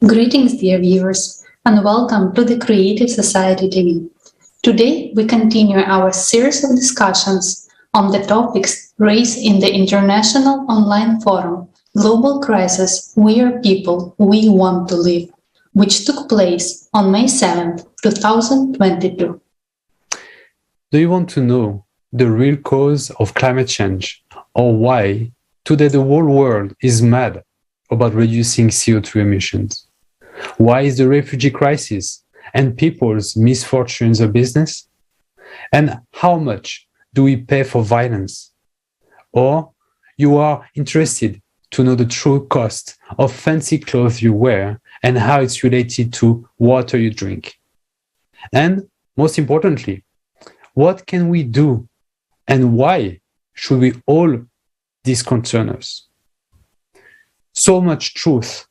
Greetings, dear viewers, and welcome to the Creative Society TV. Today, we continue our series of discussions on the topics raised in the International Online Forum, Global Crisis, We Are People, We Want to Live, which took place on May 7, 2022. Do you want to know the real cause of climate change, or why today the whole world is mad about reducing CO2 emissions? Why is the refugee crisis and people's misfortunes a business? And how much do we pay for violence? Or you are interested to know the true cost of fancy clothes you wear and how it's related to water you drink? And most importantly, what can we do and why should we all this concern us? So much truth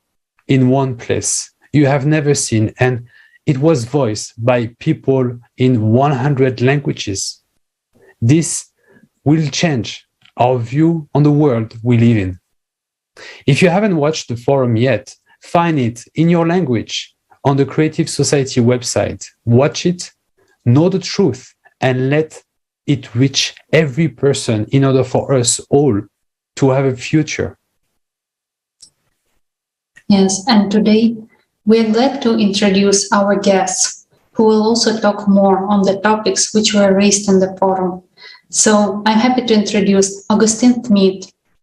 in one place you have never seen, and it was voiced by people in 100 languages. This will change our view on the world we live in. If you haven't watched the forum yet, find it in your language on the Creative Society website. Watch it, know the truth, and let it reach every person in order for us all to have a future. Yes, and today we are glad to introduce our guests who will also talk more on the topics which were raised in the forum. So I'm happy to introduce Agustin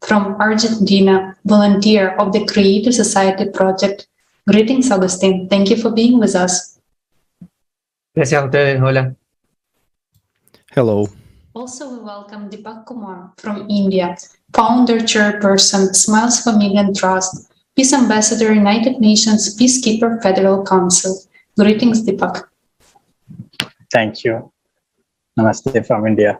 from Argentina, volunteer of the Creative Society project. Greetings, Agustin. Thank you for being with us. Gracias a ustedes. Hola. Hello. Also, we welcome Deepak Kumar from India, founder, chairperson, Smiles for Million Trust, Peace Ambassador, United Nations Peacekeeper Federal Council. Greetings, Deepak. Thank you. Namaste from India.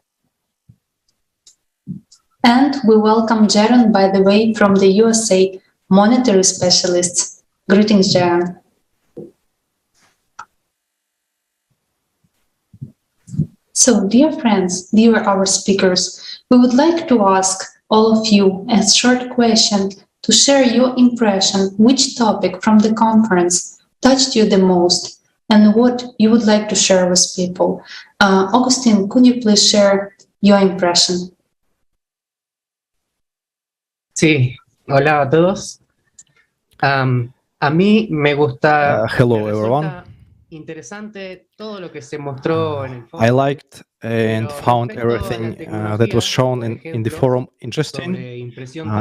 And we welcome Jaron, by the way, from the USA, monetary specialists. Greetings, Jaron. So, dear friends, dear our speakers, we would like to ask all of you a short question to share your impression, which topic from the conference touched you the most and what you would like to share with people. Agustin, could you please share your impression? Sí, hola a todos. A mí me gusta. Hello, everyone. Interesante todo lo que se mostró en el I foro. liked and found everything that was shown in the forum interesting,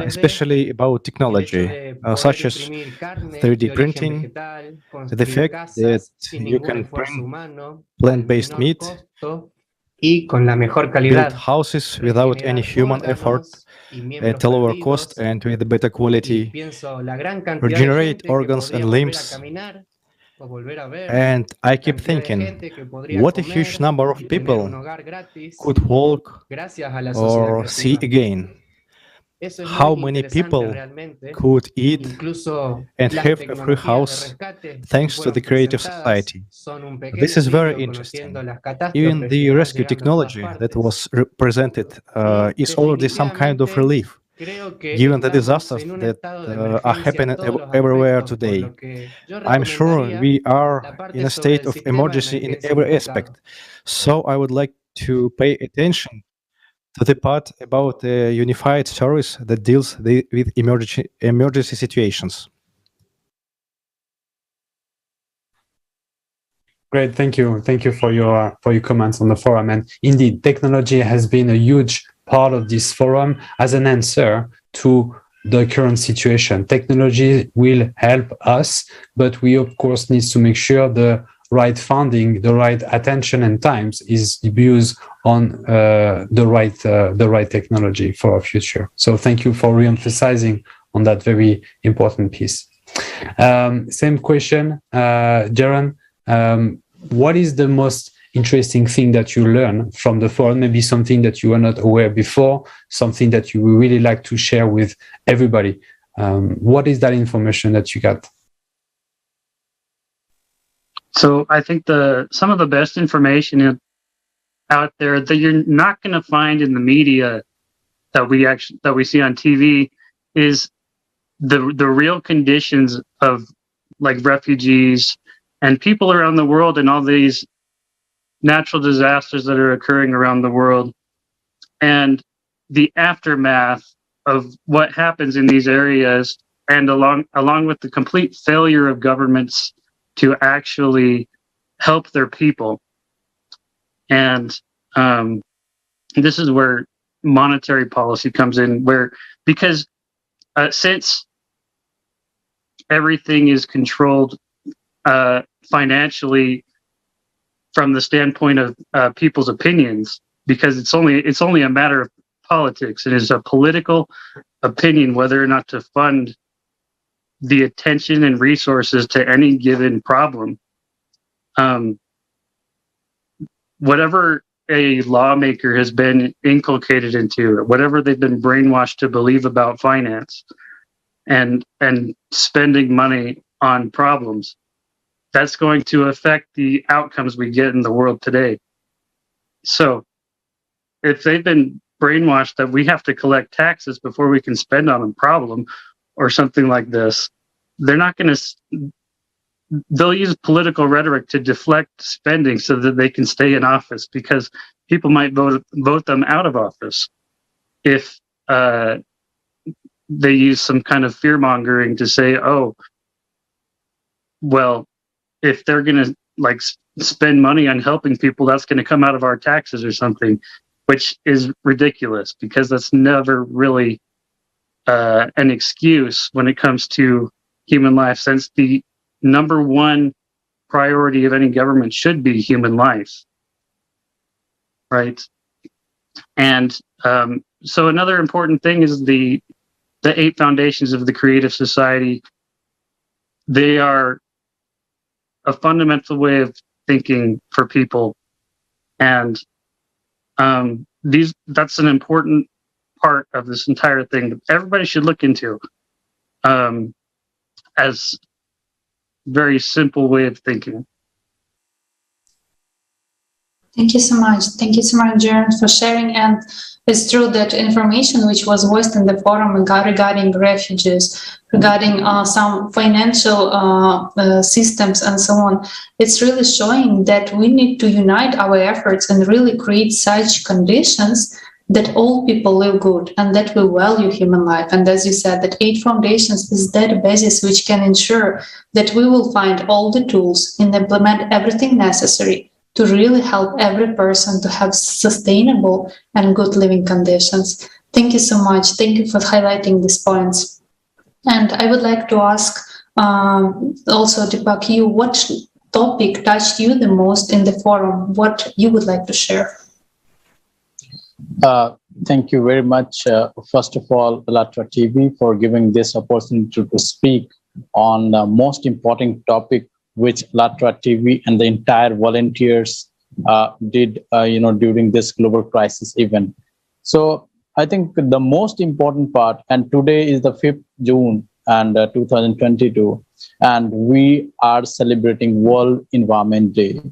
especially about technology, such as 3D printing, the fact that you can print plant-based meat, y con la mejor build calidad, houses without any human effort, at a lower cost and with better quality, regenerate organs and limbs. And I keep thinking, what a huge number of people could walk or see again. How many people could eat and have a free house thanks to the Creative Society? This is very interesting. Even the rescue technology that was presented is already some kind of relief, given the disasters that are happening everywhere today. I'm sure we are in a state of emergency in every aspect, so I would like to pay attention to the part about the unified service that deals with emergency situations. Great, thank you for your comments on the forum. And indeed, technology has been a huge part of this forum as an answer to the current situation. Technology will help us, but we of course need to make sure the right funding, the right attention and times is used on the right technology for our future. So thank you for re-emphasizing on that very important piece. Same question, Jaron. What is the most interesting thing that you learn from the forum? Maybe something that you were not aware before, something that you would really like to share with everybody. What is that information that you got? So I think some of the best information out there that you're not going to find in the media that we see on TV is the real conditions of like refugees and people around the world and all these natural disasters that are occurring around the world, and the aftermath of what happens in these areas, and along with the complete failure of governments to actually help their people. And this is where monetary policy comes in, because since everything is controlled financially from the standpoint of people's opinions, because it's only a matter of politics. It is a political opinion whether or not to fund the attention and resources to any given problem. Whatever a lawmaker has been inculcated into, whatever they've been brainwashed to believe about finance and spending money on problems, that's going to affect the outcomes we get in the world today. So if they've been brainwashed that we have to collect taxes before we can spend on a problem or something like this, they're not going to, they'll use political rhetoric to deflect spending so that they can stay in office, because people might vote them out of office if they use some kind of fear mongering to say, oh, well, if they're going to like spend money on helping people, that's going to come out of our taxes or something, which is ridiculous, because that's never really an excuse when it comes to human life, since the number one priority of any government should be human life, right? And so another important thing is the 8 foundations of the creative society. They are a fundamental way of thinking for people, and that's an important part of this entire thing that everybody should look into, as very simple way of thinking. Thank you so much. Thank you so much, Jaron, for sharing. And it's true that information which was voiced in the forum regarding refugees, regarding some financial systems and so on, it's really showing that we need to unite our efforts and really create such conditions that all people live good and that we value human life. And as you said, that 8 foundations is that basis which can ensure that we will find all the tools and implement everything necessary to really help every person to have sustainable and good living conditions. Thank you so much. Thank you for highlighting these points. And I would like to ask also, Deepak, you, what topic touched you the most in the forum? What you would like to share? Thank you very much, first of all, Alatra TV, for giving this opportunity to speak on the most important topic which Alatra TV and the entire volunteers did, during this global crisis event. So I think the most important part, and today is the 5th June and 2022, and we are celebrating World Environment Day.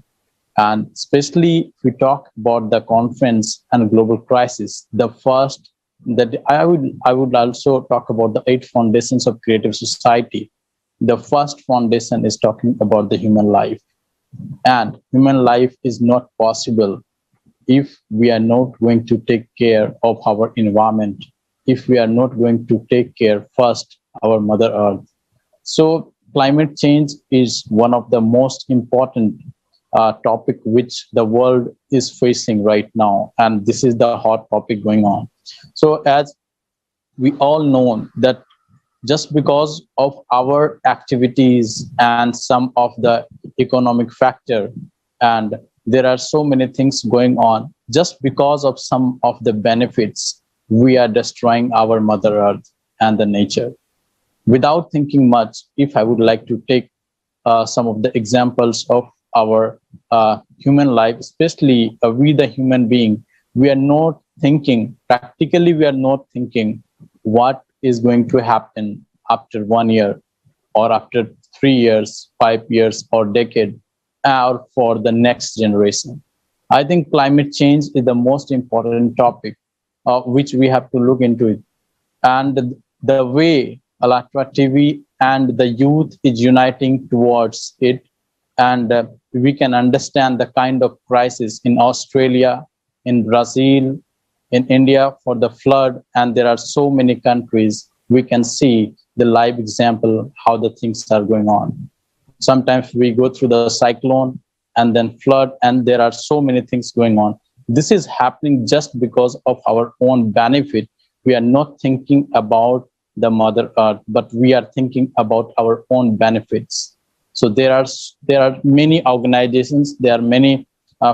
And especially if we talk about the conference and global crisis, the first that I would also talk about the 8 foundations of creative society. The first foundation is talking about the human life, and human life is not possible if we are not going to take care of our environment, if we are not going to take care first our Mother Earth. So climate change is one of the most important topic which the world is facing right now, and this is the hot topic going on. So as we all know that just because of our activities and some of the economic factor, and there are so many things going on, just because of some of the benefits, we are destroying our Mother Earth and the nature. Without thinking much, if I would like to take some of the examples of our human life, especially we the human being, we are not thinking, practically we are not thinking what is going to happen after 1 year or after 3 years, 5 years or decade, or for the next generation. I think climate change is the most important topic which we have to look into it. And the way Alatra TV and the youth is uniting towards it. And we can understand the kind of crisis in Australia, in Brazil, in India for the flood, and there are so many countries. We can see the live example how the things are going on. Sometimes we go through the cyclone and then flood, and there are so many things going on. This is happening just because of our own benefit. We are not thinking about the Mother Earth, but we are thinking about our own benefits. So there are many organizations, there are many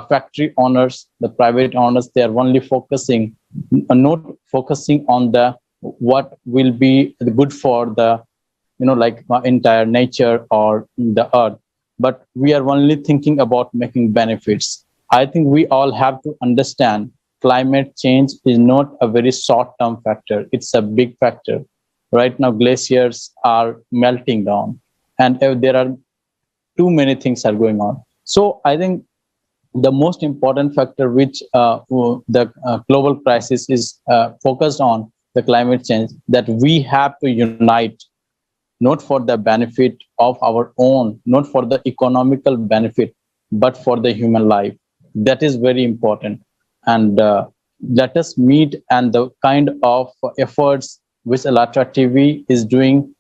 factory owners, the private owners. They are only focusing, not focusing on the what will be good for the, like entire nature or the earth, but we are only thinking about making benefits. I think we all have to understand climate change is not a very short-term factor. It's a big factor. Right now, glaciers are melting down, and there are too many things are going on. So I think the most important factor which the global crisis is focused on, the climate change, that we have to unite, not for the benefit of our own, not for the economical benefit, but for the human life. That is very important. And let us meet, and the kind of efforts which Alatra TV is doing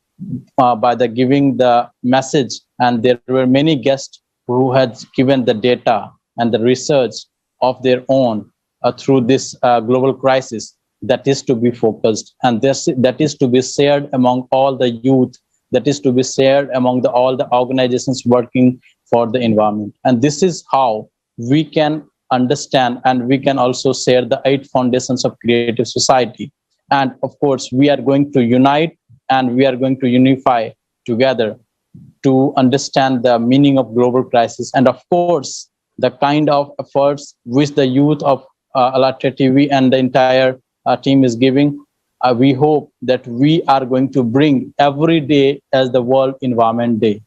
by the giving the message, and there were many guests who had given the data and the research of their own through this global crisis, that is to be focused, and that is to be shared among all the youth, that is to be shared among all the organizations working for the environment. And this is how we can understand, and we can also share the 8 foundations of creative society. And of course, we are going to unite, and we are going to unify together to understand the meaning of global crisis. And of course, the kind of efforts which the youth of Alatra TV and the entire team is giving, we hope that we are going to bring every day as the World Environment Day.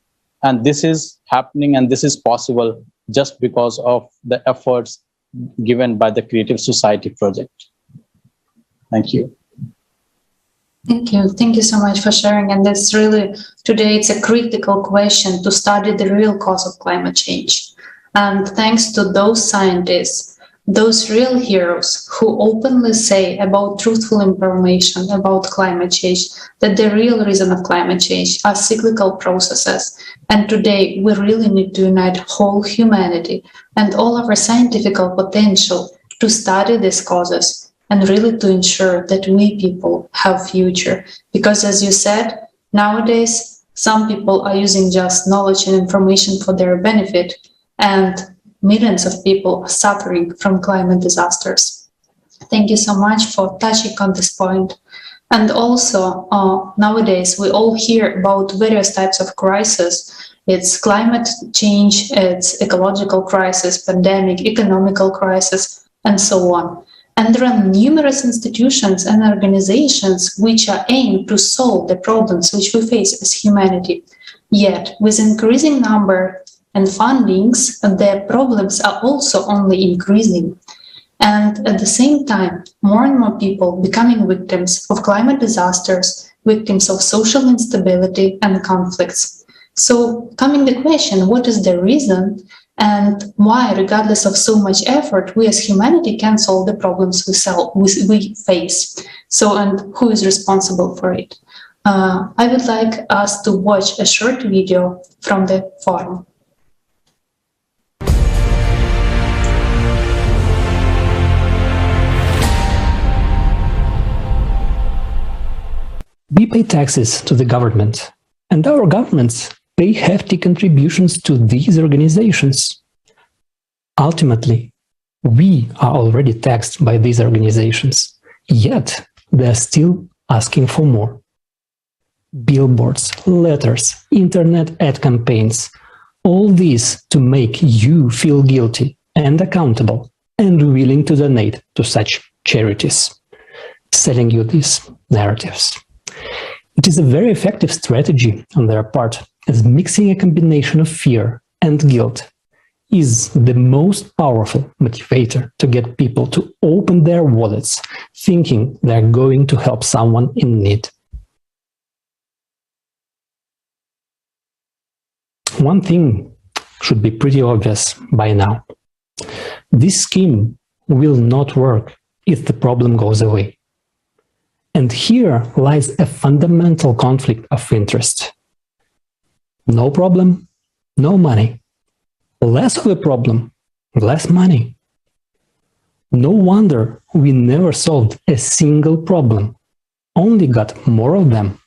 And this is happening, and this is possible just because of the efforts given by the Creative Society project. Thank you. Thank you. Thank you so much for sharing. And that's really, today it's a critical question to study the real cause of climate change. And thanks to those scientists, those real heroes who openly say about truthful information about climate change, that the real reason of climate change are cyclical processes. And today we really need to unite whole humanity and all of our scientific potential to study these causes and really to ensure that we people have future. Because as you said, nowadays, some people are using just knowledge and information for their benefit, and millions of people are suffering from climate disasters. Thank you so much for touching on this point. And also, nowadays, we all hear about various types of crises. It's climate change, it's ecological crisis, pandemic, economical crisis, and so on. And there are numerous institutions and organizations which are aimed to solve the problems which we face as humanity. Yet, with increasing number and fundings, their problems are also only increasing. And at the same time, more and more people becoming victims of climate disasters, victims of social instability and conflicts. So coming the question, what is the reason and why, regardless of so much effort, we as humanity can't solve the problems we face? So, and who is responsible for it? I would like us to watch a short video from the forum. We pay taxes to the government, and our governments pay hefty contributions to these organizations. Ultimately, we are already taxed by these organizations, yet they're still asking for more. Billboards, letters, internet ad campaigns, all these to make you feel guilty and accountable and willing to donate to such charities, selling you these narratives. It is a very effective strategy on their part, as mixing a combination of fear and guilt is the most powerful motivator to get people to open their wallets, thinking they're going to help someone in need. one thing should be pretty obvious by now. This scheme will not work if the problem goes away. And here lies a fundamental conflict of interest. No problem, no money. Less of a problem, less money. No wonder we never solved a single problem, only got more of them.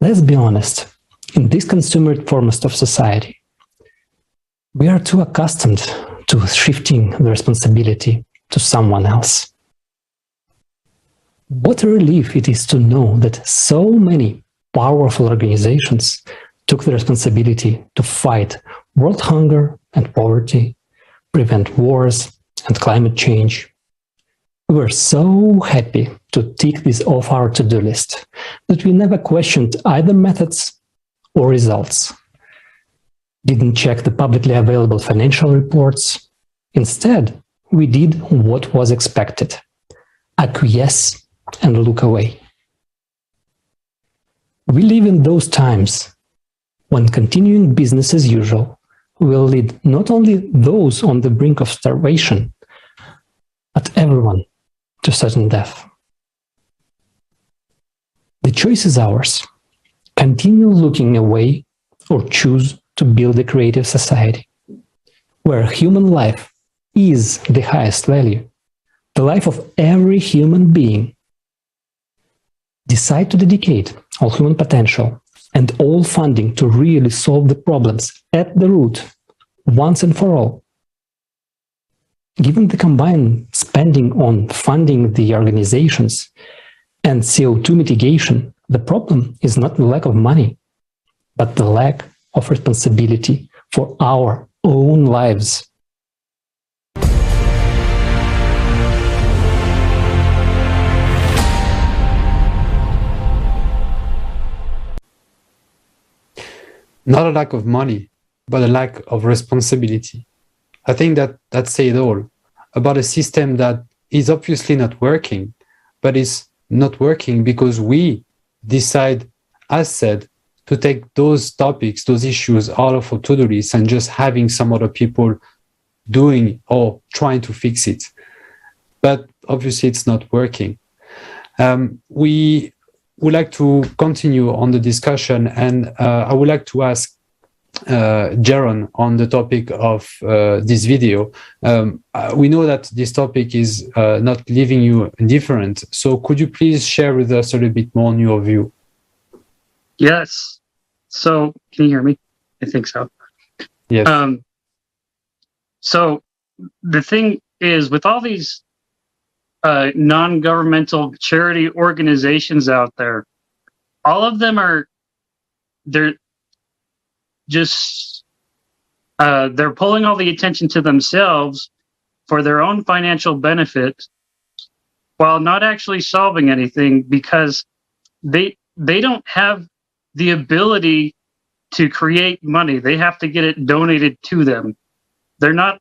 Let's be honest, in this consumer foremost of society, we are too accustomed to shifting the responsibility to someone else. What a relief it is to know that so many powerful organizations took the responsibility to fight world hunger and poverty, prevent wars and climate change. We were so happy to tick this off our to-do list that we never questioned either methods or results. Didn't check the publicly available financial reports. Instead, we did what was expected: acquiesce and look away. We live in those times when continuing business as usual will lead not only those on the brink of starvation, but everyone to certain death. The choice is ours. Continue looking away or choose to build a creative society where human life is the highest value, the life of every human being. Decide to dedicate all human potential and all funding to really solve the problems at the root, once and for all. Given the combined spending on funding the organizations and CO2 mitigation, the problem is not the lack of money, but the lack of responsibility for our own lives. Not a lack of money, but a lack of responsibility. I think that says it all about a system that is obviously not working, but is not working because we decide, as said, to take those topics, those issues out of our to-do list and just having some other people doing or trying to fix it. But obviously it's not working. We would like to continue on the discussion, and I would like to ask Jaron on the topic of this video. We know that this topic is not leaving you indifferent, so could you please share with us a little bit more on your view? Yes. So, can you hear me? I think so. Yes. So, the thing is, with all these non-governmental charity organizations out there, all of them they're pulling all the attention to themselves for their own financial benefit while not actually solving anything, because they don't have the ability to create money. They have to get it donated to them. They're not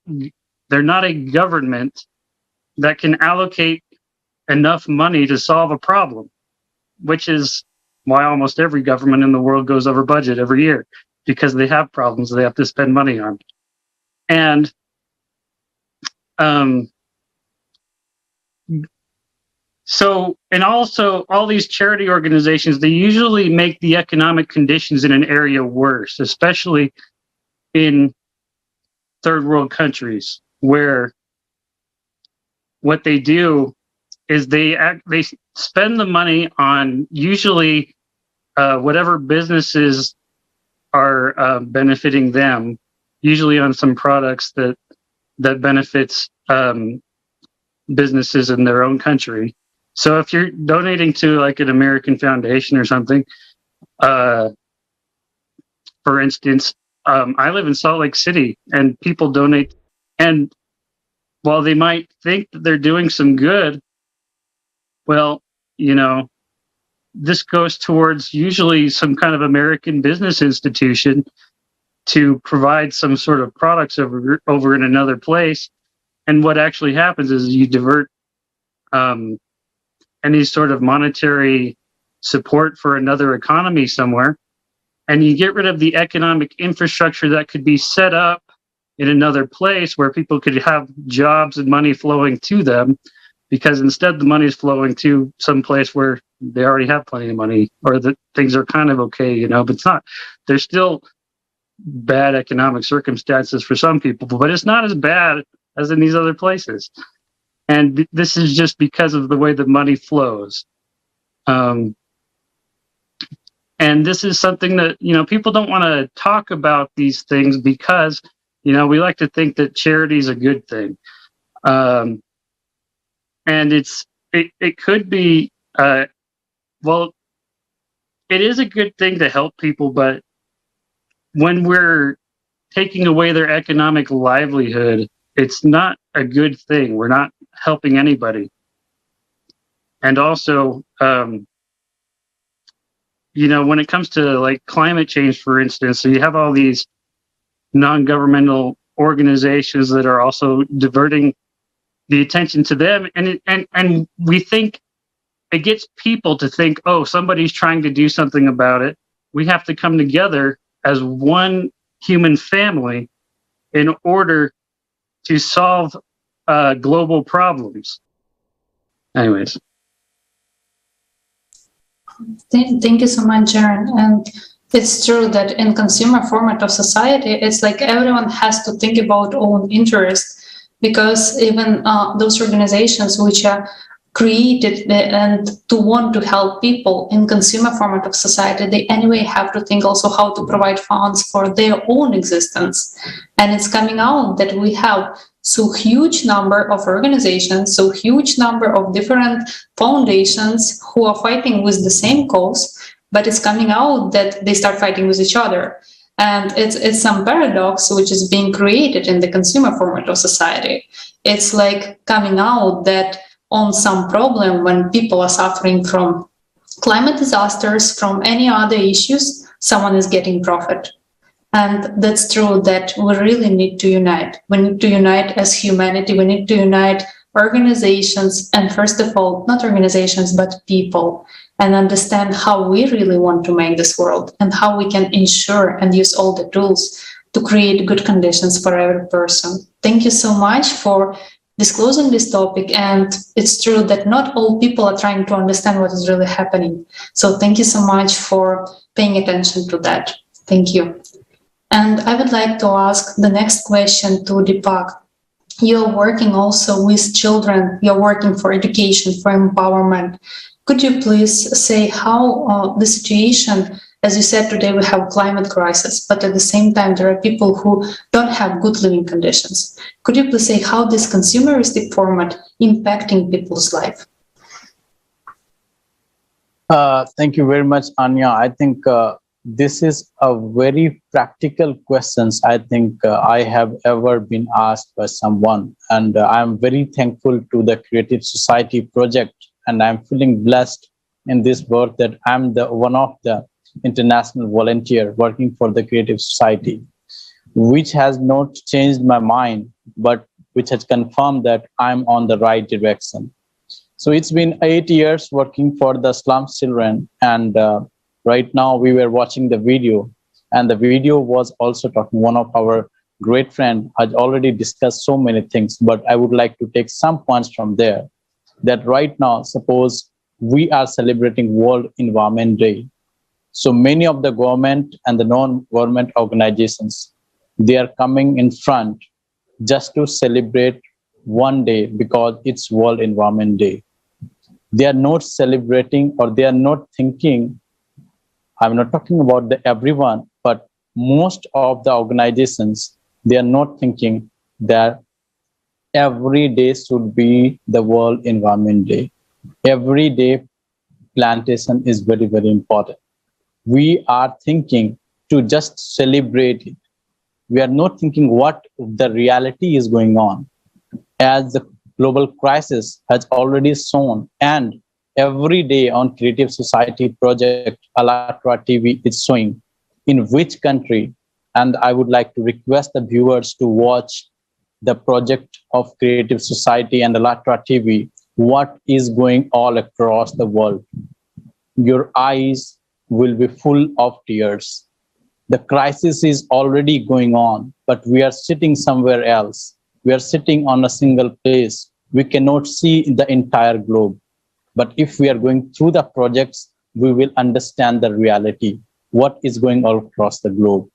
a government that can allocate enough money to solve a problem, which is why almost every government in the world goes over budget every year, because they have problems they have to spend money on. And also all these charity organizations, they usually make the economic conditions in an area worse, especially in third world countries, where what they do is they spend the money on usually whatever businesses are benefiting them, usually on some products that benefits businesses in their own country. So if you're donating to like an American foundation or something, for instance, I live in Salt Lake City, and people donate, and while they might think that they're doing some good, well, this goes towards usually some kind of American business institution to provide some sort of products over in another place. And what actually happens is you divert any sort of monetary support for another economy somewhere, and you get rid of the economic infrastructure that could be set up in another place where people could have jobs and money flowing to them, because instead the money is flowing to some place where they already have plenty of money, or that things are kind of okay, you know, but it's not. There's still bad economic circumstances for some people, but it's not as bad as in these other places. And this is just because of the way the money flows. And this is something that, you know, people don't want to talk about these things because, you know, we like to think that charity is a good thing. And it could be, well, it is a good thing to help people, but when we're taking away their economic livelihood, it's not a good thing. We're not helping anybody. And also, you know, when it comes to like climate change, for instance, so you have all these non-governmental organizations that are also diverting the attention to them, and we think it gets people to think, oh, somebody's trying to do something about it. We have to come together as one human family in order to solve global problems. Anyways. Thank you so much, Jaron. And it's true that in consumer format of society, it's like everyone has to think about own interest, because even those organizations which are created and to want to help people in consumer format of society, they anyway have to think also how to provide funds for their own existence. And it's coming out that we have so huge number of organizations, so huge number of different foundations who are fighting with the same cause, but it's coming out that they start fighting with each other. And it's some paradox which is being created in the consumer format of society. It's like coming out that on some problem, when people are suffering from climate disasters, from any other issues, someone is getting profit. And that's true that we really need to unite. We need to unite as humanity. We need to unite organizations, and first of all, not organizations, but people, and understand how we really want to make this world and how we can ensure and use all the tools to create good conditions for every person. Thank you so much for disclosing this topic. And it's true that not all people are trying to understand what is really happening. So thank you so much for paying attention to that. Thank you. And I would like to ask the next question to Deepak. You're working also with children. You're working for education, for empowerment. Could you please say how the situation, as you said, today we have climate crisis, but at the same time, there are people who don't have good living conditions. Could you please say how this consumeristic format impacting people's life? Thank you very much, Anya. I think this is a very practical questions I think I have ever been asked by someone. And I'm very thankful to the Creative Society project. And I'm feeling blessed in this work that I'm one of the international volunteer working for the Creative Society, which has not changed my mind, but which has confirmed that I'm on the right direction. So it's been 8 years working for the slums children. And right now we were watching the video, and the video was also talking, one of our great friend has already discussed so many things, but I would like to take some points from there. That right now, suppose we are celebrating World Environment Day. So many of the government and the non-government organizations, they are coming in front just to celebrate one day because it's World Environment Day. They are not celebrating, or they are not thinking. I'm not talking about everyone, but most of the organizations, they are not thinking that every day should be the World Environment Day. Every day plantation is very, very important. We are thinking to just celebrate it. We are not thinking what the reality is going on. As the global crisis has already shown, and every day on Creative Society project, Alatra TV is showing in which country, and I would like to request the viewers to watch the project of Creative Society and Alatra TV, what is going all across the world. Your eyes will be full of tears The crisis is already going on, but we are sitting somewhere else. We are sitting on a single place. We cannot see the entire globe. But if we are going through the projects, we will understand the reality, what is going all across the globe.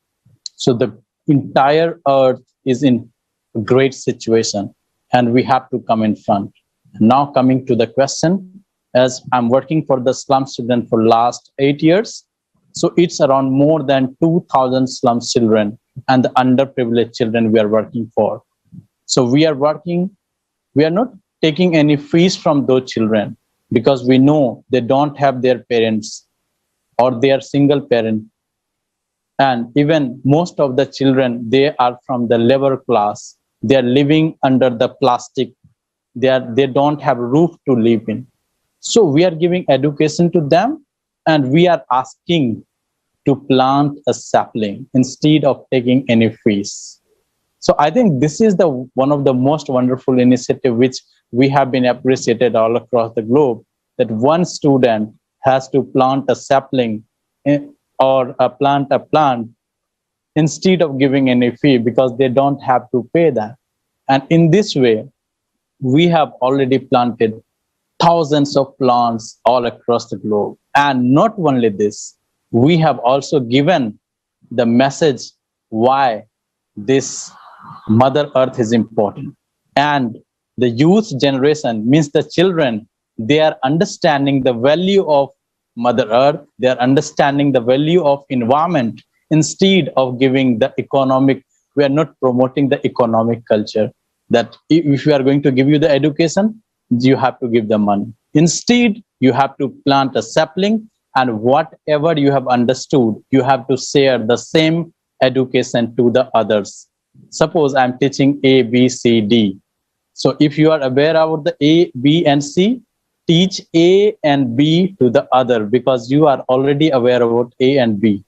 So the entire earth is in a great situation, and we have to come in front. Now coming to the question, as I'm working for the slum student for last 8 years, so it's around more than 2,000 slum children and the underprivileged children we are working for. So we are not taking any fees from those children because we know they don't have their parents or they are single parent. And even most of the children, they are from the labor class. They are living under the plastic. They don't have a roof to live in. So we are giving education to them, and we are asking to plant a sapling instead of taking any fees. So I think this is one of the most wonderful initiatives which we have been appreciated all across the globe, that one student has to plant a sapling or plant a plant instead of giving any fee because they don't have to pay that. And in this way, we have already planted thousands of plants all across the globe. And not only this, we have also given the message why this Mother Earth is important. And the youth generation, means the children, they are understanding the value of Mother Earth, they are understanding the value of environment instead of giving the economic. We are not promoting the economic culture that if we are going to give you the education, you have to give the money. Instead, you have to plant a sapling, and whatever you have understood, you have to share the same education to the others. Suppose I'm teaching A, B, C, D. So if you are aware about the A, B, and C, teach A and B to the other because you are already aware about A and B.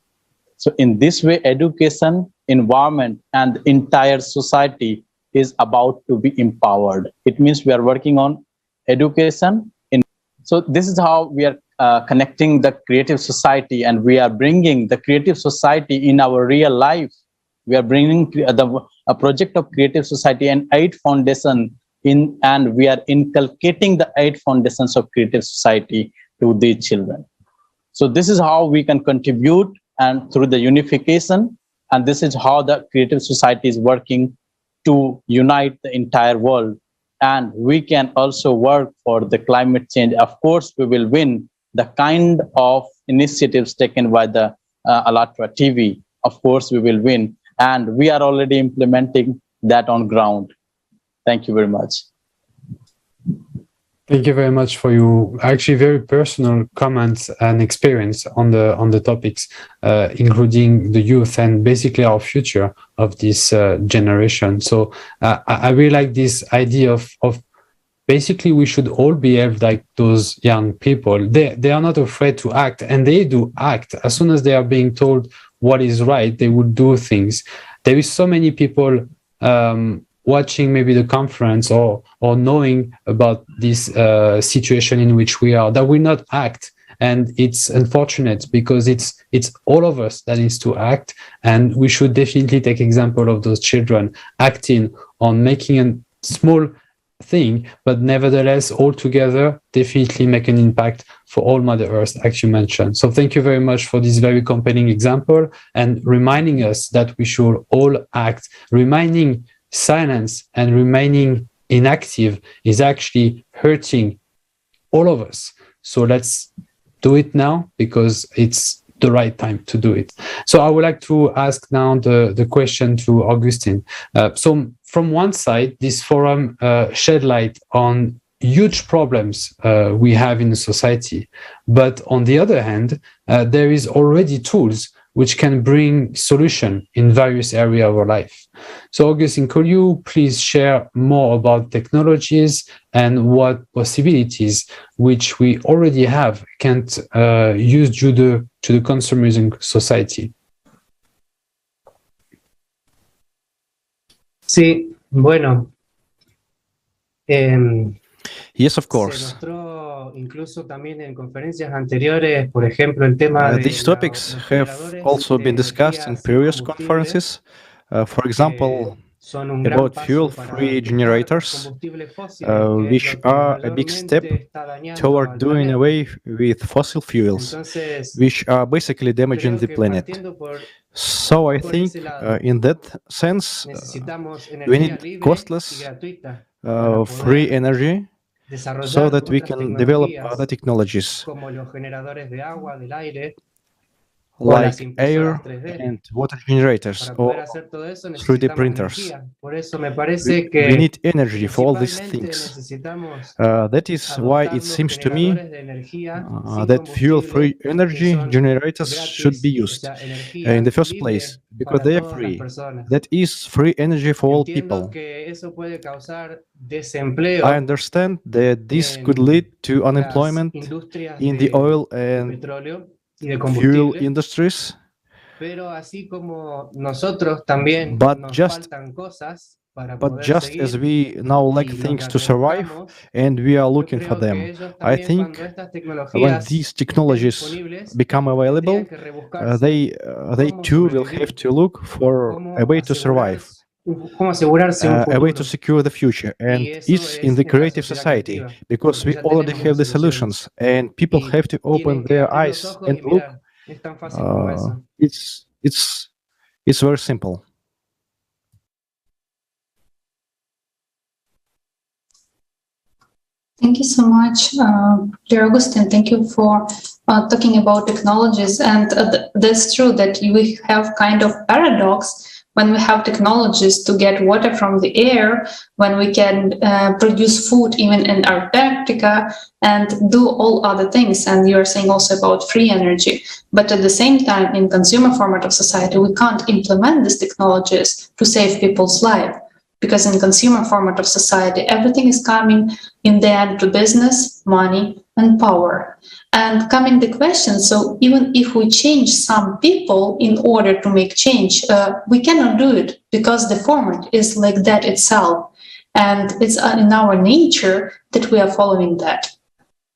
So in this way, education, environment, and the entire society is about to be empowered. It means we are working on education. So this is how we are connecting the creative society, and we are bringing the creative society in our real life. We are bringing a project of creative society and 8 foundation in, and we are inculcating the 8 foundations of creative society to these children. So this is how we can contribute, and through the unification, and this is how the creative society is working to unite the entire world. And we can also work for the climate change. Of course, we will win the kind of initiatives taken by the Alatra TV. Of course, we will win. And we are already implementing that on ground. Thank you very much. Thank you very much for your actually very personal comments and experience on the topics, including the youth and basically our future of this generation. So I really like this idea of basically we should all behave like those young people. They are not afraid to act, and they do act. As soon as they are being told what is right, they would do things. There is so many people watching maybe the conference or knowing about this situation in which we are, that will not act. And it's unfortunate because it's all of us that needs to act. And we should definitely take example of those children acting on making a small thing, but nevertheless, all together, definitely make an impact for all Mother Earth, as you mentioned. So thank you very much for this very compelling example and reminding us that we should all act. Remaining silence and remaining inactive is actually hurting all of us. So let's do it now because it's the right time to do it. So I would like to ask now the question to Agustin. So from one side, this forum shed light on huge problems we have in society. But on the other hand, there is already tools which can bring solution in various areas of our life. So Agustin, could you please share more about technologies and what possibilities which we already have can use due to the consumerism society? Sí, bueno. Yes, of course. These topics have also been discussed in previous conferences. For example, about fuel-free generators, which are a big step toward doing away with fossil fuels, which are basically damaging the planet. So I think in that sense, we need costless, free energy so that we can develop other technologies like air and water generators or 3D printers. We need energy for all these things. That is why it seems to me that fuel-free energy generators should be used in the first place, because they are free. That is free energy for all people. I understand that this could lead to unemployment in the oil and fuel industries, but just as we now lack things to survive and we are looking for them, I think when these technologies become available, they too will have to look for a way to survive, a way to secure the future, and it's in the creative society, because we already have the solutions and people have to open their eyes and look. It's very simple. Thank you so much, dear Agustin. Thank you for talking about technologies. And that's true that we have kind of paradox when we have technologies to get water from the air, when we can produce food even in Antarctica and do all other things. And you're saying also about free energy. But at the same time, in consumer format of society, we can't implement these technologies to save people's life. Because in consumer format of society, everything is coming in the end to business, money, and power. And coming the question, so even if we change some people in order to make change, we cannot do it because the format is like that itself. And it's in our nature that we are following that.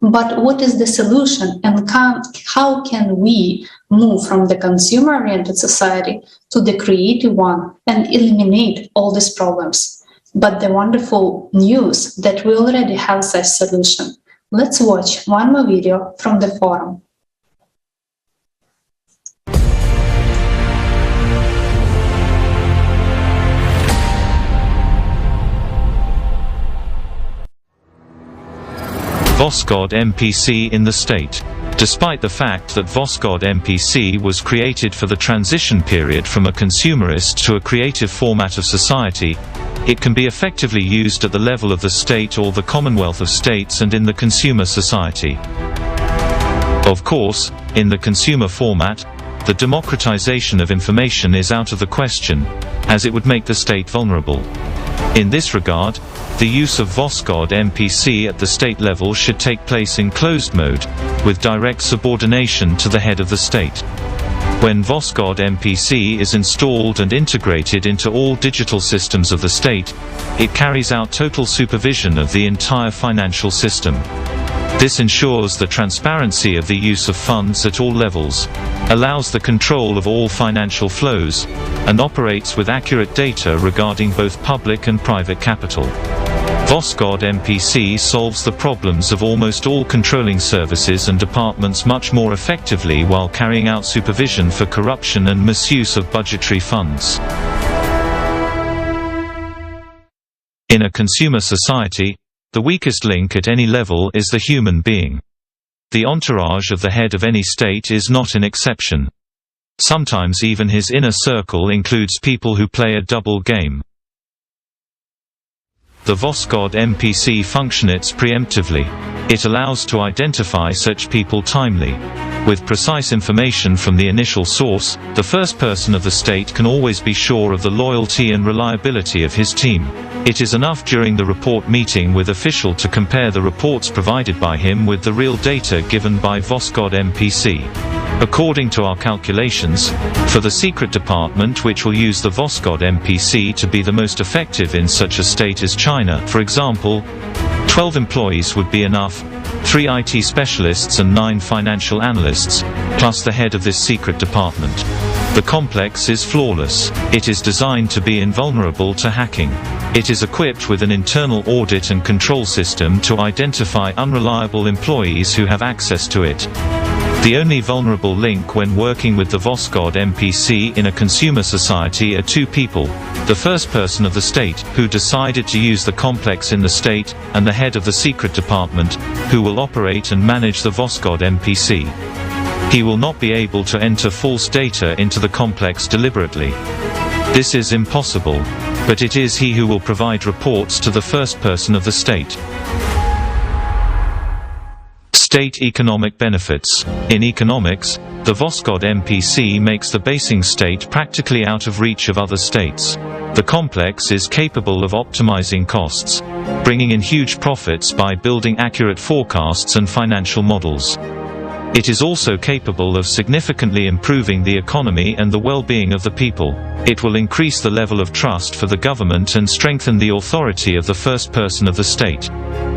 But what is the solution, and how can we move from the consumer-oriented society to the creative one and eliminate all these problems? But the wonderful news that we already have such solution. Let's watch one more video from the forum. Voskhod MPC in the state. Despite the fact that Voskhod MPC was created for the transition period from a consumerist to a creative format of society, it can be effectively used at the level of the state or the Commonwealth of States and in the consumer society. Of course, in the consumer format, the democratization of information is out of the question, as it would make the state vulnerable. In this regard, the use of Voskhod MPC at the state level should take place in closed mode, with direct subordination to the head of the state. When Voskhod MPC is installed and integrated into all digital systems of the state, it carries out total supervision of the entire financial system. This ensures the transparency of the use of funds at all levels, allows the control of all financial flows, and operates with accurate data regarding both public and private capital. Voskhod MPC solves the problems of almost all controlling services and departments much more effectively while carrying out supervision for corruption and misuse of budgetary funds. In a consumer society, the weakest link at any level is the human being. The entourage of the head of any state is not an exception. Sometimes even his inner circle includes people who play a double game. The Voskhod MPC functions preemptively. It allows to identify such people timely. With precise information from the initial source, the first person of the state can always be sure of the loyalty and reliability of his team. It is enough during the report meeting with official to compare the reports provided by him with the real data given by Voskhod MPC. According to our calculations, for the secret department which will use the Voskhod MPC to be the most effective in such a state as China, for example, 12 employees would be enough, 3 IT specialists and 9 financial analysts, plus the head of this secret department. The complex is flawless. It is designed to be invulnerable to hacking. It is equipped with an internal audit and control system to identify unreliable employees who have access to it. The only vulnerable link when working with the Voskhod MPC in a consumer society are 2 people: the first person of the state, who decided to use the complex in the state, and the head of the secret department, who will operate and manage the Voskhod MPC. He will not be able to enter false data into the complex deliberately. This is impossible, but it is he who will provide reports to the first person of the state. State economic benefits. In economics, the Voskhod MPC makes the basing state practically out of reach of other states. The complex is capable of optimizing costs, bringing in huge profits by building accurate forecasts and financial models. It is also capable of significantly improving the economy and the well-being of the people. It will increase the level of trust for the government and strengthen the authority of the first person of the state.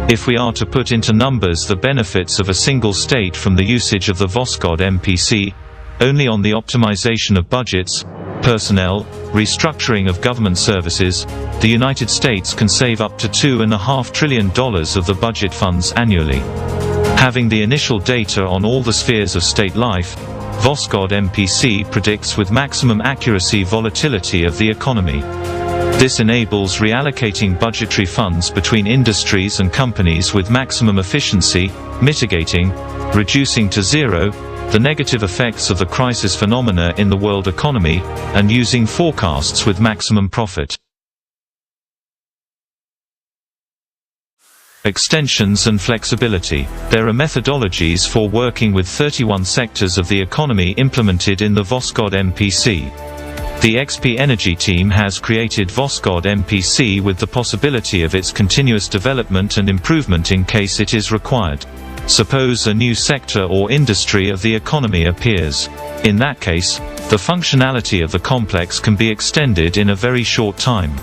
If we are to put into numbers the benefits of a single state from the usage of the Voskhod MPC, only on the optimization of budgets, personnel, restructuring of government services, the United States can save up to $2.5 trillion of the budget funds annually. Having the initial data on all the spheres of state life, Voskhod MPC predicts with maximum accuracy volatility of the economy. This enables reallocating budgetary funds between industries and companies with maximum efficiency, mitigating, reducing to zero, the negative effects of the crisis phenomena in the world economy, and using forecasts with maximum profit. Extensions and flexibility. There are methodologies for working with 31 sectors of the economy implemented in the Voskhod MPC. The XP Energy team has created Voskhod MPC with the possibility of its continuous development and improvement in case it is required. Suppose a new sector or industry of the economy appears. In that case, the functionality of the complex can be extended in a very short time.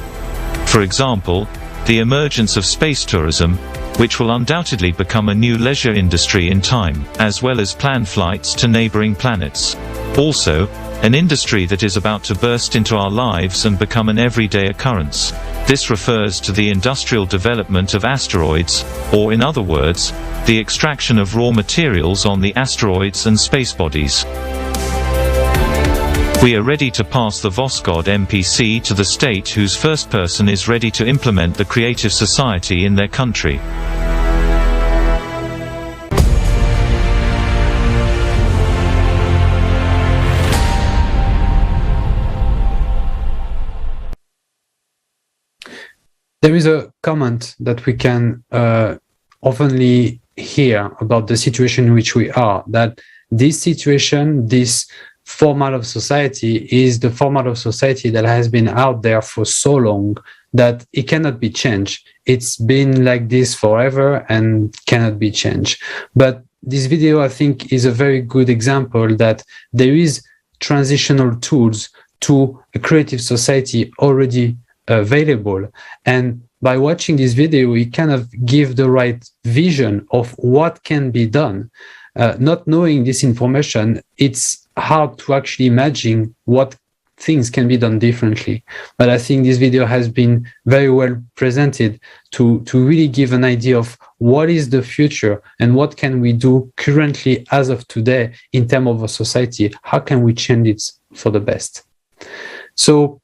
For example, the emergence of space tourism, which will undoubtedly become a new leisure industry in time, as well as planned flights to neighboring planets. Also, an industry that is about to burst into our lives and become an everyday occurrence. This refers to the industrial development of asteroids, or in other words, the extraction of raw materials on the asteroids and space bodies. We are ready to pass the Voskhod MPC to the state whose first person is ready to implement the creative society in their country. There is a comment that we can oftenly hear about the situation in which we are, that this situation, this format of society is the format of society that has been out there for so long that it cannot be changed. It's been like this forever and cannot be changed. But this video, I think, is a very good example that there is transitional tools to a creative society already available. And by watching this video, we kind of give the right vision of what can be done. Not knowing this information, it's hard to actually imagine what things can be done differently. But I think this video has been very well presented to really give an idea of what is the future and what can we do currently as of today in terms of a society. How can we change it for the best? So,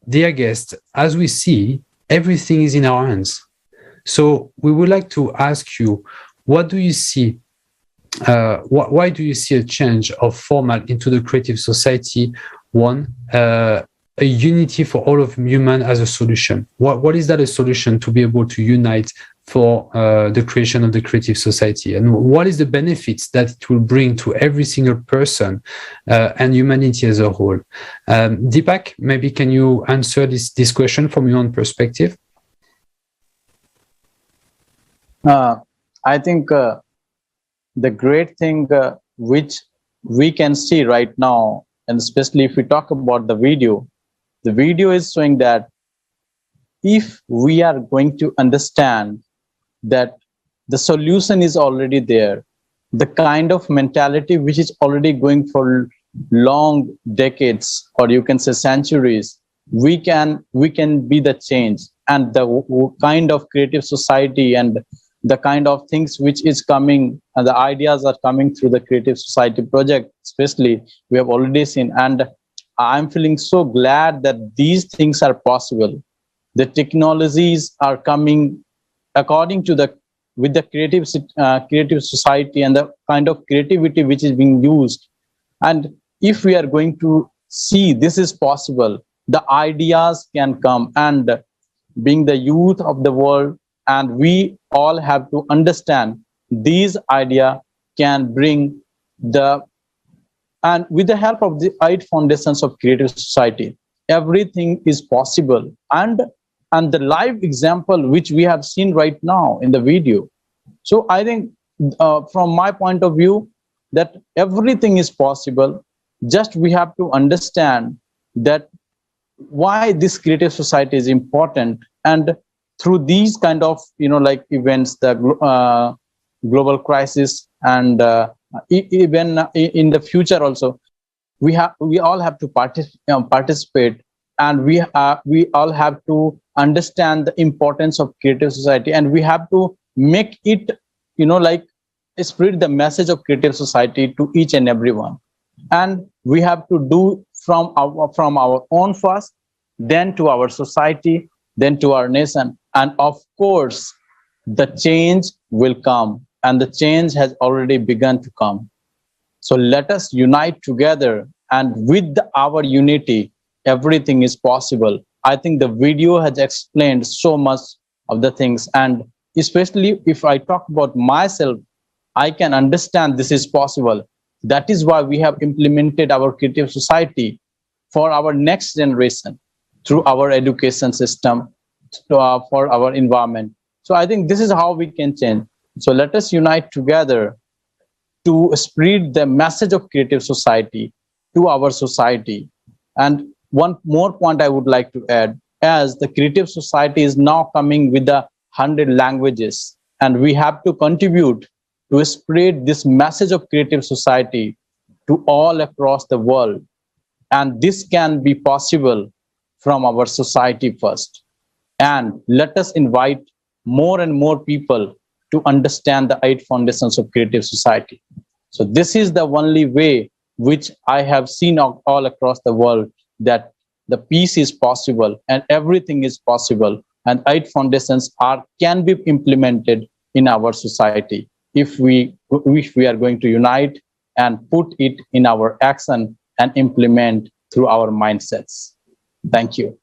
dear guests, as we see, everything is in our hands. So we would like to ask you, what do you see? Why do you see a change of format into the creative society? One, a unity for all of human as a solution. What is that a solution to be able to unite for the creation of the creative society? And what is the benefits that it will bring to every single person and humanity as a whole? Deepak, maybe can you answer this question from your own perspective? I think the great thing which we can see right now, and especially if we talk about the video is showing that if we are going to understand that the solution is already there. The kind of mentality which is already going for long decades, or you can say centuries, we can be the change. And the kind of creative society and the kind of things which is coming, and the ideas are coming through the creative society project especially, we have already seen. And I'm feeling so glad that these things are possible. The technologies are coming according to the with the creative society and the kind of creativity which is being used. And if we are going to see this is possible, the ideas can come. And being the youth of the world, and we all have to understand these ideas can bring the, and with the help of the 8 foundations of creative society, everything is possible. And the live example which we have seen right now in the video. So I think from my point of view, that everything is possible. Just we have to understand that why this creative society is important. And through these kind of like events, the global crisis, and even in the future also, we all have to participate, and we all have to understand the importance of creative society, and we have to make it like spread the message of creative society to each and everyone. And we have to do from our own first, then to our society, then to our nation. And of course the change will come, and the change has already begun to come. So let us unite together, and with our unity everything is possible. I think the video has explained so much of the things, and especially if I talk about myself, I can understand this is possible. That is why we have implemented our creative society for our next generation through our education system, for our environment. So I think this is how we can change. So let us unite together to spread the message of creative society to our society. And one more point I would like to add, as the creative society is now coming with the 100 languages, and we have to contribute to spread this message of creative society to all across the world. And this can be possible from our society first. And let us invite more and more people to understand the 8 foundations of creative society. So this is the only way which I have seen all across the world, that the peace is possible and everything is possible, and 8 foundations can be implemented in our society if we are going to unite and put it in our action and implement through our mindsets. Thank you.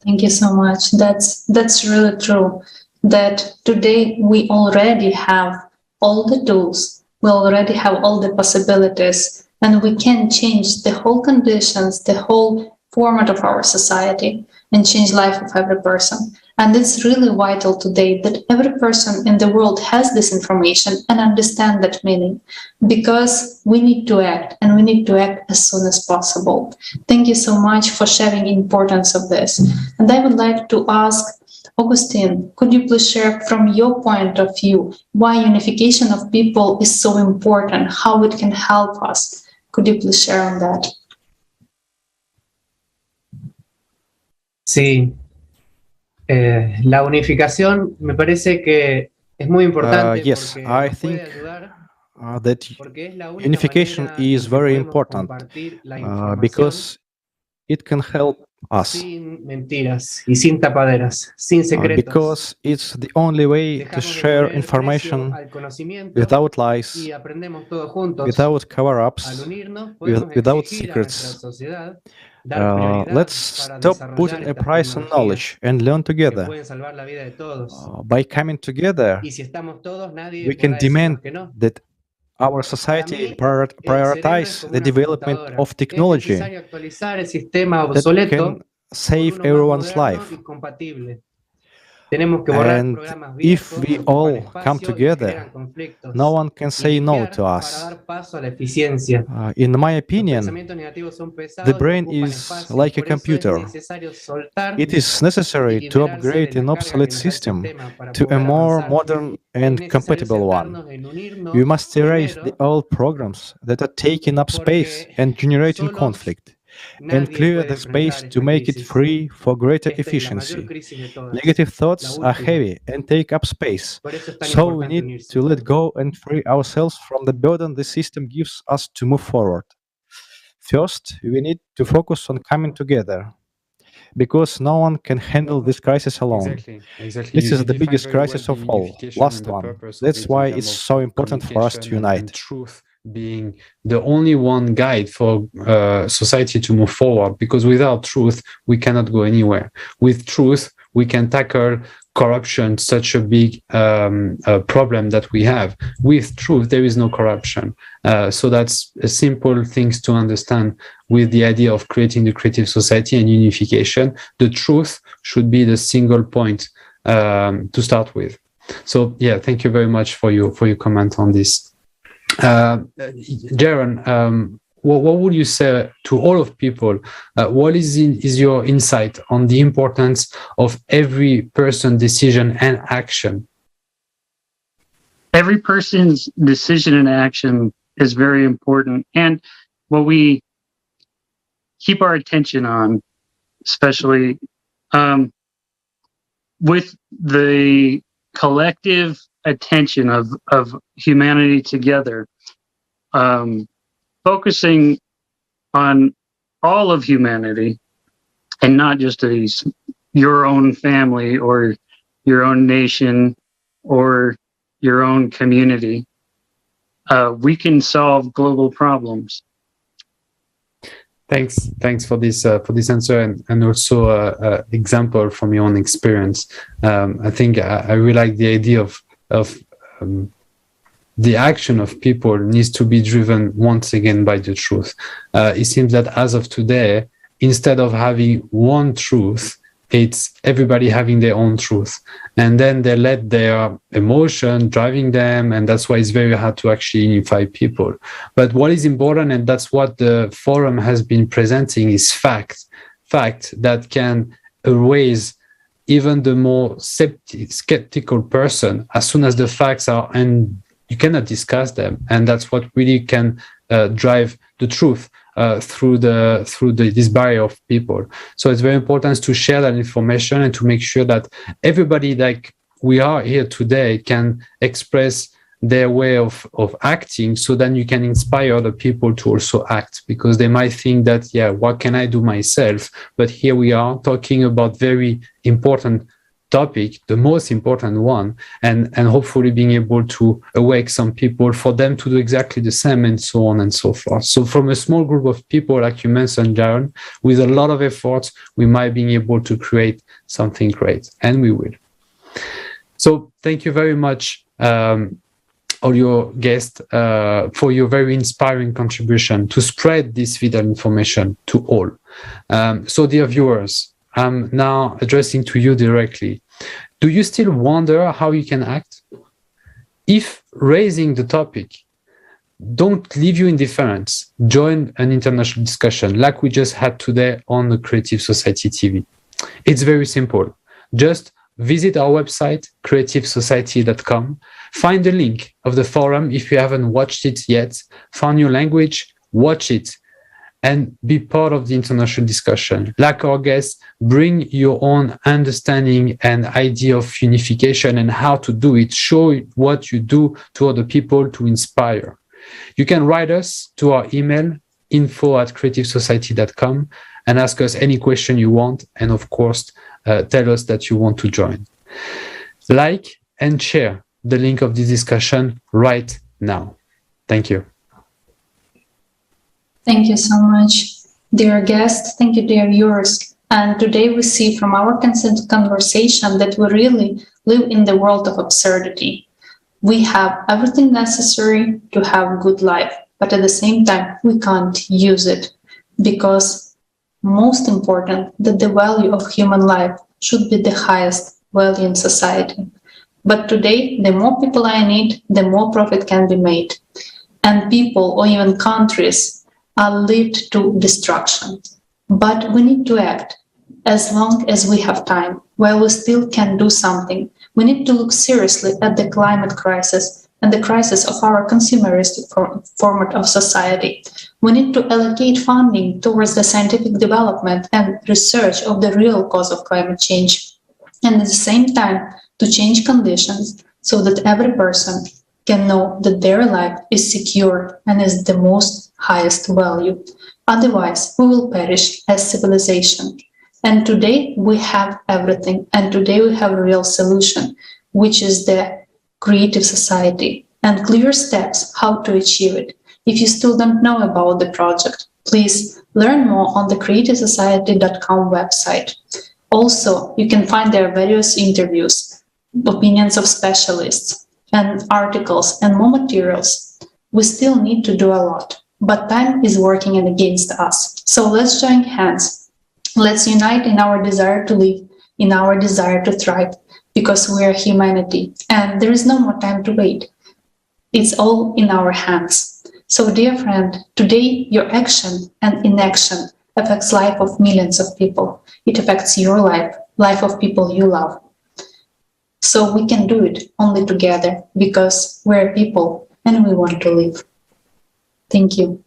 Thank you so much. That's really true, that today we already have all the tools, we already have all the possibilities, and we can change the whole conditions, the whole format of our society, and change life of every person. And it's really vital today that every person in the world has this information and understand that meaning, because we need to act, and we need to act as soon as possible. Thank you so much for sharing the importance of this. And I would like to ask Agustin, could you please share from your point of view why unification of people is so important, how it can help us? Could you please share on that? Sí. La unificación me parece que es muy importante. Yes, I think that unification is very important because it can help us. Sin mentiras y sin tapaderas, sin secretos. Because it's the only way to share information without lies, without cover-ups, without secrets. Let's stop putting a price on knowledge and learn together. By coming together, we can demand that our society prioritize the development of technology that can save everyone's life. And if we all come together, no one can say no to us. In my opinion, the brain is like a computer. It is necessary to upgrade an obsolete system to a more modern and compatible one. We must erase the old programs that are taking up space and generating conflict, and clear the space to make it free for greater efficiency. Negative thoughts are heavy and take up space, so we need to let go and free ourselves from the burden the system gives us to move forward. First, we need to focus on coming together, because no one can handle this crisis alone. Exactly. This is the biggest crisis of all, last one. That's why it's so important for us to unite. Truth being the only one guide for society to move forward, because without truth, we cannot go anywhere. With truth, we can tackle corruption, such a big problem that we have. With truth, there is no corruption. So that's a simple things to understand with the idea of creating the creative society and unification. The truth should be the single point to start with. So yeah, thank you very much for your comment on this. Jaron, what would you say to all of people? What is your insight on the importance of every person decision and action? Every person's decision and action is very important, and what we keep our attention on, especially with the collective attention of humanity together, focusing on all of humanity and not just your own family or your own nation or your own community, we can solve global problems. Thanks for this answer and also example from your own experience. I think I really like the idea of the action of people needs to be driven once again by the truth. It seems that as of today, instead of having one truth, it's everybody having their own truth, and then they let their emotion driving them, and that's why it's very hard to actually unify people. But what is important, and that's what the forum has been presenting, is fact that can erase even the more skeptical person as soon as the facts are, and you cannot discuss them, and that's what really can drive the truth through this barrier of people. So it's very important to share that information and to make sure that everybody, like we are here today, can express their way of acting, so then you can inspire other people to also act, because they might think that, yeah, what can I do myself? But here we are talking about very important topic, the most important one, and hopefully being able to awake some people for them to do exactly the same, and so on and so forth. So from a small group of people, like you mentioned, Jaron, with a lot of effort, we might be able to create something great, and we will. So thank you very much, all your guests, for your very inspiring contribution to spread this vital information to all. So dear viewers, I'm now addressing to you directly. Do you still wonder how you can act? If raising the topic don't leave you indifferent, join an international discussion like we just had today on the Creative Society TV. It's very simple. Just visit our website, creativesociety.com. Find the link of the forum if you haven't watched it yet. Find your language, watch it, and be part of the international discussion. Like our guests, bring your own understanding and idea of unification and how to do it. Show what you do to other people to inspire. You can write us to our email, info@creativesociety.com, and ask us any question you want. And of course, tell us that you want to join. Like and share the link of this discussion right now. Thank you. Thank you so much, dear guest. Thank you, dear viewers. And today we see from our conversation that we really live in the world of absurdity. We have everything necessary to have a good life, but at the same time, we can't use it, because most important that the value of human life should be the highest value in society. But today, the more people are in it, the more profit can be made. And people or even countries are led to destruction. But we need to act as long as we have time, while we still can do something. We need to look seriously at the climate crisis and the crisis of our consumeristic format of society. We need to allocate funding towards the scientific development and research of the real cause of climate change, and at the same time to change conditions so that every person can know that their life is secure and is the most highest value. Otherwise, we will perish as civilization. And today we have everything, and today we have a real solution, which is the creative society and clear steps how to achieve it. If you still don't know about the project, please learn more on the creativesociety.com website. Also, you can find there various interviews, opinions of specialists, and articles and more materials. We still need to do a lot, but time is working against us. So let's join hands. Let's unite in our desire to live, in our desire to thrive, because we are humanity, and there is no more time to wait. It's all in our hands. So, dear friend, today your action and inaction affects life of millions of people. It affects your life, life of people you love. So we can do it only together because we're people and we want to live. Thank you.